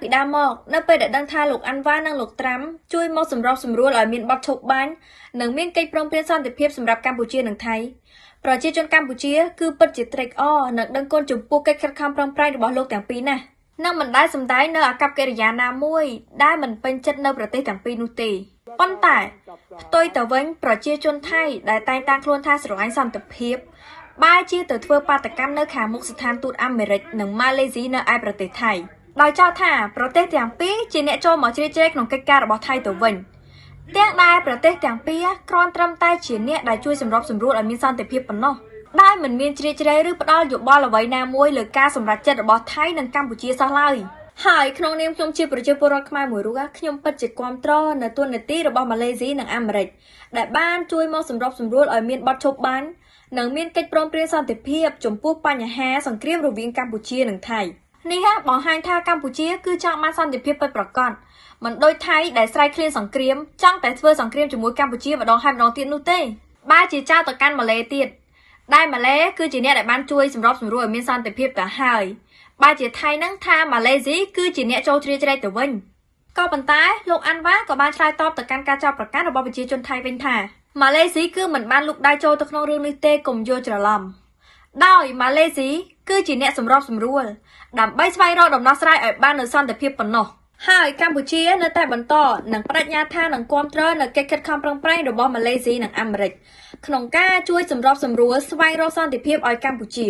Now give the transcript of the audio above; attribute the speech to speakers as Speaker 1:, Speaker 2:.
Speaker 1: ពីដើមមកនៅពេលដែលដឹងថាលោកអាន់វ៉ានិងលោកត្រាំជួយមកសម្របសម្រួលឲ្យមានបទឈប់បាញ់និងមានកិច្ចព្រមព្រៀងសន្តិភាពសម្រាប់កម្ពុជានិងថៃប្រជាជនកម្ពុជាគឺពិតជាត្រេកអរនិងដឹងគុណចំពោះកិច្ចខិតខំប្រឹងប្រែងរបស់លោកទាំងពីរណាស់និងមិនដែលសម្ដែងនៅអាកប្បកិរិយាណាមួយដែលមិនពេញចិត្តនៅប្រទេសទាំងពីរនោះទេប៉ុន្តែផ្ទុយទៅវិញប្រជាជនថៃដែលតែងតាំងខ្លួនថាស្រឡាញ់សន្តិភាពបែរជាទៅធ្វើបាតកម្មនៅខាងមុខស្ថានទូតអាមេរិកនិងម៉ាឡេស៊ីនៅឯប្រទេសថៃដោយចោទថាប្រទេសទាំងពីរជាអ្នកចូលមកជ្រៀតជ្រែកក្នុងកិច្ចការរបស់ថៃទៅវិញទាំងដែលប្រទេសទាំងពីរគ្រាន់ត្រឹមតែជាអ្នកដែលជួយសម្របសម្រួលឲ្យមានសន្តិភាពប៉ុណ្ណោះដែលមិនមានជ្រៀតជ្រែកឬផ្ដល់យោបល់អ្វីណាមួយលើការសម្រេចចិត្តរបស់ថៃនិងកម្ពុជាសោះឡើយហើយក្នុងនាមខ្ញុំជាប្រជាពលរដ្ឋខ្មែរមួយរូបខ្ញុំពិតជាគាំទ្រនៅទូនាទីរបស់ម៉ាឡេស៊ីនិងអាមេរិកដែលបានជួយមកសម្របសម្រួលឲ្យមានបទឈប់បាញ់និងមានកិច្ចព្រមព្រៀងសន្តិភាពចំពោះបញ្ហាសង្គ្រាមរវាងកម្ពុជានិងថៃនេះបង្ហាញថាកម្ពុជាគឺចង់បានសន្តិភាពពិតប្រាកដមិនដូចថៃដែលស្រែកឃ្លានសង្គ្រាមចង់តែធ្វើសង្គ្រាមជាមួយកម្ពុជាម្ដងហើយម្ដងទៀតនោះទេបែរជាចោទទៅកាន់ម៉ាឡេទៀតដែលម៉ាឡេគឺជាអ្នកដែលបានជួយសម្របសម្រួលឲ្យមានសន្តិភាពទៅហើយបែរជាថៃនឹងថាម៉ាឡេស៊ីគឺជាអ្នកចូលជ្រៀតជ្រែកទៅវិញក៏ប៉ុន្តែលោកអាន់វ៉ាក៏បានឆ្លើយតបទៅកាន់ការចោទប្រកាន់របស់ប្រជាជនថៃវិញថាម៉ាឡេស៊ីគឺមិនបានលូកដៃចូលទៅក្នុងរឿងនេះទេកុំយល់ច្រឡំដោយម៉ាឡេស៊ីគឺជាអ្នកសម្របសម្រួលដើម្បីស្វែងរកដំណោះស្រាយឲ្យបាននូវសន្តិភាពប៉ុណ្ណោះហើយកម្ពុជានៅតែបន្តនឹងបដិញ្ញាថានឹងគាំទ្រនៅកិច្ចខិតខំប្រឹងប្រែងរបស់ម៉ាឡេស៊ីនិងអាមេរិកក្នុងការជួយសម្របសម្រួលស្វែងរកសន្តិភាពឲ្យកម្ពុជា